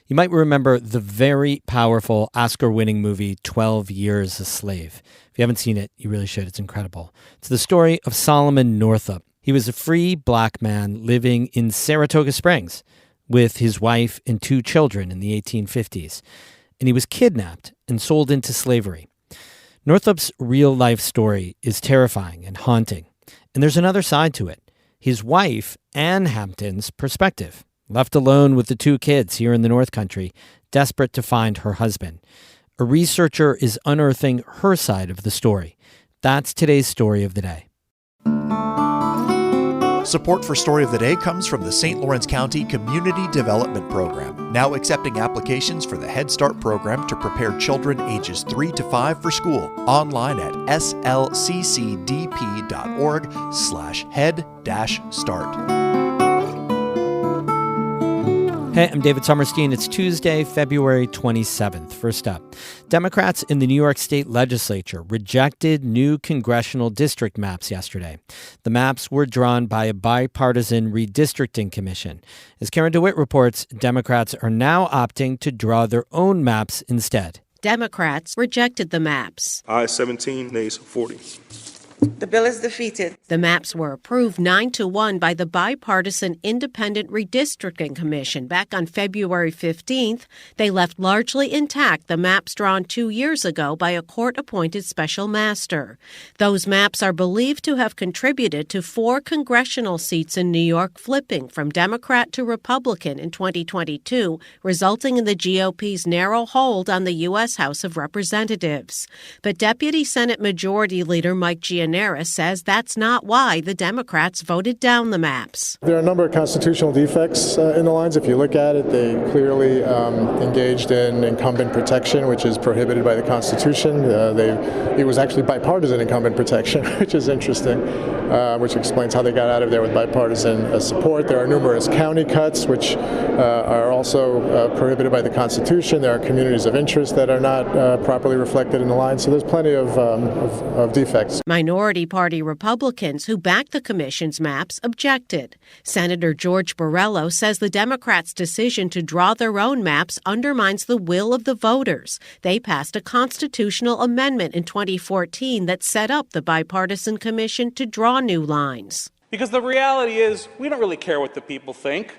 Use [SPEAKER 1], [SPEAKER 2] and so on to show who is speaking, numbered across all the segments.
[SPEAKER 1] You might remember the very powerful Oscar-winning movie 12 Years a Slave. If you haven't seen it, you really should. It's incredible. It's the story of Solomon Northup. He was a free black man living in Saratoga Springs with his wife and 2 children in the 1850s. And he was kidnapped and sold into slavery. Northup's real-life story is terrifying and haunting. And there's another side to it. His wife, Ann Hampton's perspective. Left alone with the 2 kids here in the North Country, desperate to find her husband. A researcher is unearthing her side of the story. That's today's Story of the Day.
[SPEAKER 2] Support for Story of the Day comes from the St. Lawrence County Community Development Program, now accepting applications for the Head Start program to prepare children ages 3 to 5 for school. Online at slccdp.org/head-start.
[SPEAKER 1] Hey, I'm David Sommerstein. It's Tuesday, February 27th. First up, Democrats in the New York State Legislature rejected new congressional district maps yesterday. The maps were drawn by a bipartisan redistricting commission. As Karen DeWitt reports, Democrats are now opting to draw their own maps instead.
[SPEAKER 3] Democrats rejected the maps.
[SPEAKER 4] Ayes 17, nays 40.
[SPEAKER 5] The bill is defeated.
[SPEAKER 3] The maps were approved 9-1 by the Bipartisan Independent Redistricting Commission back on February 15th. They left largely intact the maps drawn 2 years ago by a court-appointed special master. Those maps are believed to have contributed to 4 congressional seats in New York flipping from Democrat to Republican in 2022, resulting in the GOP's narrow hold on the U.S. House of Representatives. But Deputy Senate Majority Leader Mike Gianaris says that's not why the Democrats voted down the maps.
[SPEAKER 6] There are a number of constitutional defects in the lines. If you look at it, they clearly engaged in incumbent protection, which is prohibited by the Constitution. It was actually bipartisan incumbent protection, which is interesting, which explains how they got out of there with bipartisan support. There are numerous county cuts, which are also prohibited by the Constitution. There are communities of interest that are not properly reflected in the line. So there's plenty of defects.
[SPEAKER 3] Minority Party Republicans who backed the commission's maps objected. Senator George Borrello says the Democrats' decision to draw their own maps undermines the will of the voters. They passed a constitutional amendment in 2014 that set up the bipartisan commission to draw new lines.
[SPEAKER 7] Because the reality is, we don't really care what the people think.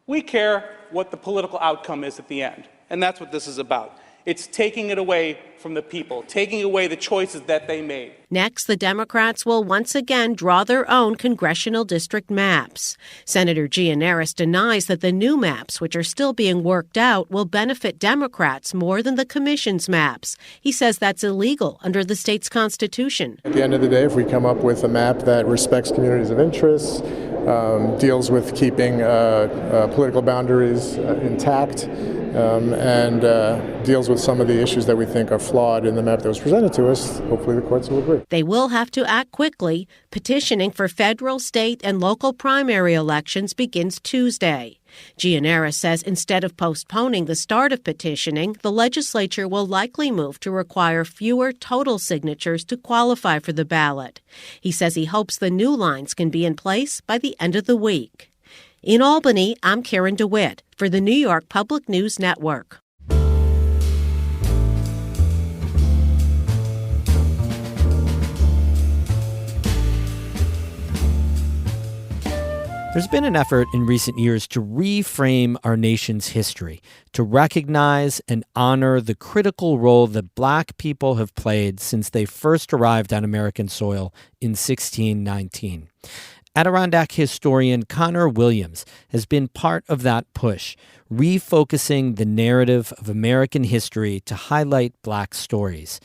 [SPEAKER 7] We care what the political outcome is at the end. And that's what this is about. It's taking it away from the people, taking away the choices that they made.
[SPEAKER 3] Next, the Democrats will once again draw their own congressional district maps. Senator Gianaris denies that the new maps, which are still being worked out, will benefit Democrats more than the commission's maps. He says that's illegal under the state's constitution.
[SPEAKER 6] At the end of the day, if we come up with a map that respects communities of interest, deals with keeping political boundaries intact, and deals with some of the issues that we think are flawed in the map that was presented to us, hopefully the courts will agree.
[SPEAKER 3] They will have to act quickly. Petitioning for federal, state, and local primary elections begins Tuesday. Gianaris says instead of postponing the start of petitioning, the legislature will likely move to require fewer total signatures to qualify for the ballot. He says he hopes the new lines can be in place by the end of the week. In Albany, I'm Karen DeWitt for the New York Public News Network.
[SPEAKER 1] There's been an effort in recent years to reframe our nation's history, to recognize and honor the critical role that Black people have played since they first arrived on American soil in 1619. Adirondack historian Connor Williams has been part of that push, refocusing the narrative of American history to highlight Black stories.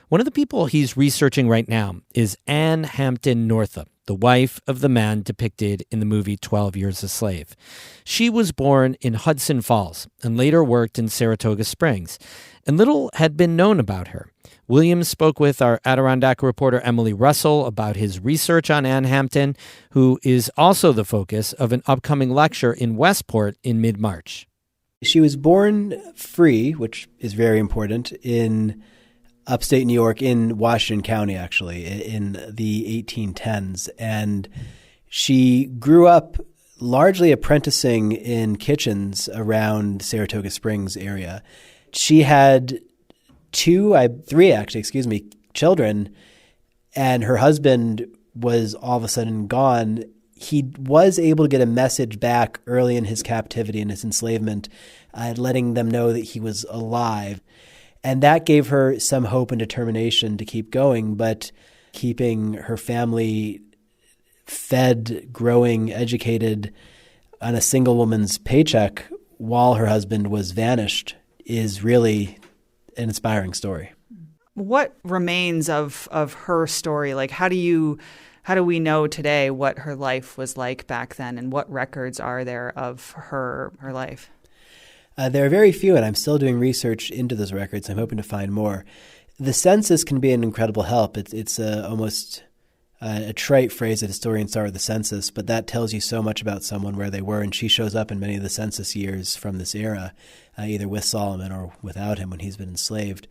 [SPEAKER 1] One of the people he's researching right now is Ann Hampton Northup, the wife of the man depicted in the movie 12 Years a Slave. She was born in Hudson Falls and later worked in Saratoga Springs, and little had been known about her. Williams spoke with our Adirondack reporter Emily Russell about his research on Ann Hampton, who is also the focus of an upcoming lecture in Westport in mid-March.
[SPEAKER 8] She was born free, which is very important, in upstate New York, in Washington County, actually, in the 1810s. And she grew up largely apprenticing in kitchens around Saratoga Springs area. She had three children, and her husband was all of a sudden gone. He was able to get a message back early in his captivity and his enslavement, letting them know that he was alive. And that gave her some hope and determination to keep going, but keeping her family fed, growing, educated on a single woman's paycheck while her husband was vanished is really an inspiring story.
[SPEAKER 9] What remains of her story? Like, how do we know today what her life was like back then, and what records are there of her life?
[SPEAKER 8] There are very few, and I'm still doing research into those records. I'm hoping to find more. The census can be an incredible help. It's almost a trite phrase that historians start with the census, but that tells you so much about someone, where they were, and she shows up in many of the census years from this era, either with Solomon or without him when he's been enslaved.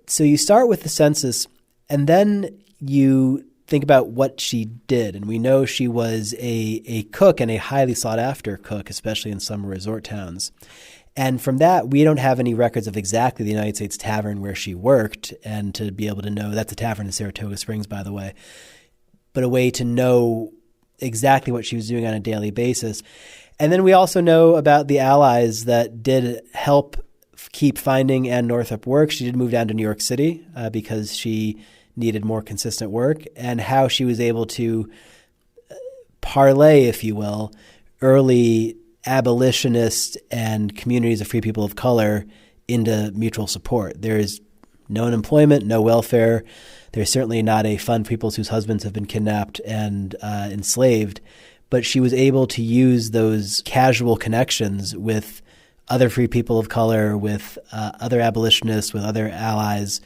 [SPEAKER 8] So you start with the census, and then you think about what she did. And we know she was a cook, and a highly sought-after cook, especially in summer resort towns. And from that, we don't have any records of exactly the United States tavern where she worked, and to be able to know, that's a tavern in Saratoga Springs, by the way, but a way to know exactly what she was doing on a daily basis. And then we also know about the allies that did help keep Finding Ann Northup work. She did move down to New York City because she needed more consistent work, and how she was able to parlay, if you will, early abolitionists and communities of free people of color into mutual support. There's no unemployment, no welfare. There's certainly not a fund for people whose husbands have been kidnapped and enslaved. But she was able to use those casual connections with other free people of color, with other abolitionists, with other allies,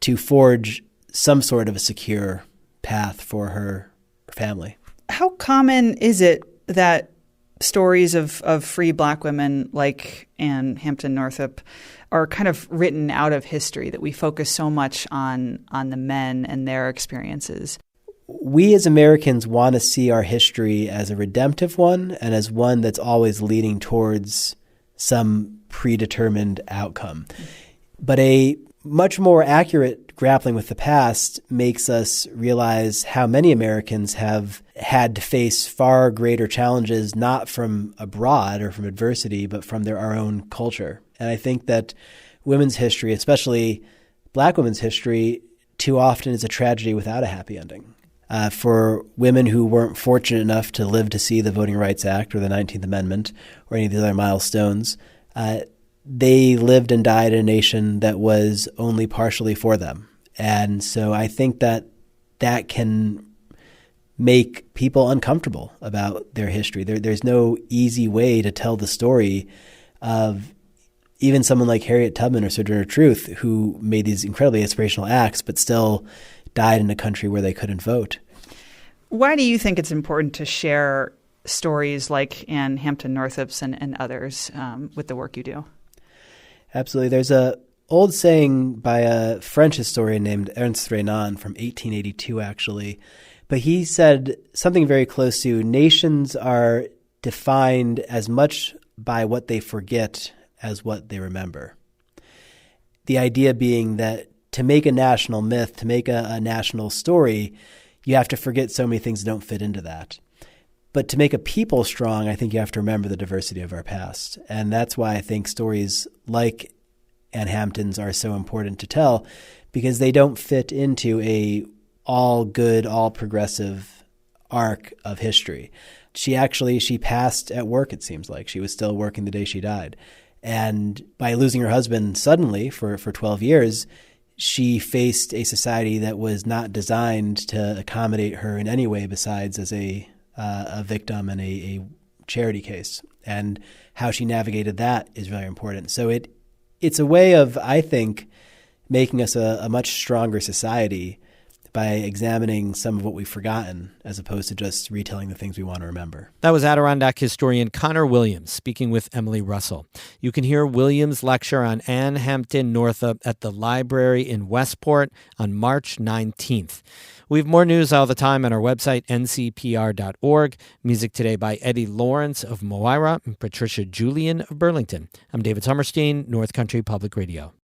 [SPEAKER 8] to forge some sort of a secure path for her family.
[SPEAKER 9] How common is it that stories of free Black women like Ann Hampton Northup are kind of written out of history, that we focus so much on the men and their experiences?
[SPEAKER 8] We as Americans want to see our history as a redemptive one, and as one that's always leading towards some predetermined outcome. But a much more accurate grappling with the past makes us realize how many Americans have had to face far greater challenges, not from abroad or from adversity, but from our own culture. And I think that women's history, especially Black women's history, too often is a tragedy without a happy ending. For women who weren't fortunate enough to live to see the Voting Rights Act or the 19th Amendment or any of the other milestones, they lived and died in a nation that was only partially for them. And so I think that can make people uncomfortable about their history. There's no easy way to tell the story of even someone like Harriet Tubman or Sojourner Truth, who made these incredibly inspirational acts, but still died in a country where they couldn't vote.
[SPEAKER 9] Why do you think it's important to share stories like Ann Hampton Northup's and others with the work you do?
[SPEAKER 8] Absolutely. There's a old saying by a French historian named Ernest Renan from 1882, actually. But he said something very close to, nations are defined as much by what they forget as what they remember. The idea being that to make a national myth, to make a national story, you have to forget so many things that don't fit into that. But to make a people strong, I think you have to remember the diversity of our past. And that's why I think stories like Ann Hampton's are so important to tell, because they don't fit into a all good, all progressive arc of history. She passed at work, it seems like. She was still working the day she died. And by losing her husband suddenly for 12 years, she faced a society that was not designed to accommodate her in any way besides as a victim in a charity case. And how she navigated that is really important. So it's a way of, I think, making us a much stronger society by examining some of what we've forgotten as opposed to just retelling the things we want to remember.
[SPEAKER 1] That was Adirondack historian Connor Williams speaking with Emily Russell. You can hear Williams' lecture on Anne Hampton Northup at the library in Westport on March 19th. We have more news all the time on our website, ncpr.org. Music today by Eddie Lawrence of Moira and Patricia Julian of Burlington. I'm David Sommerstein, North Country Public Radio.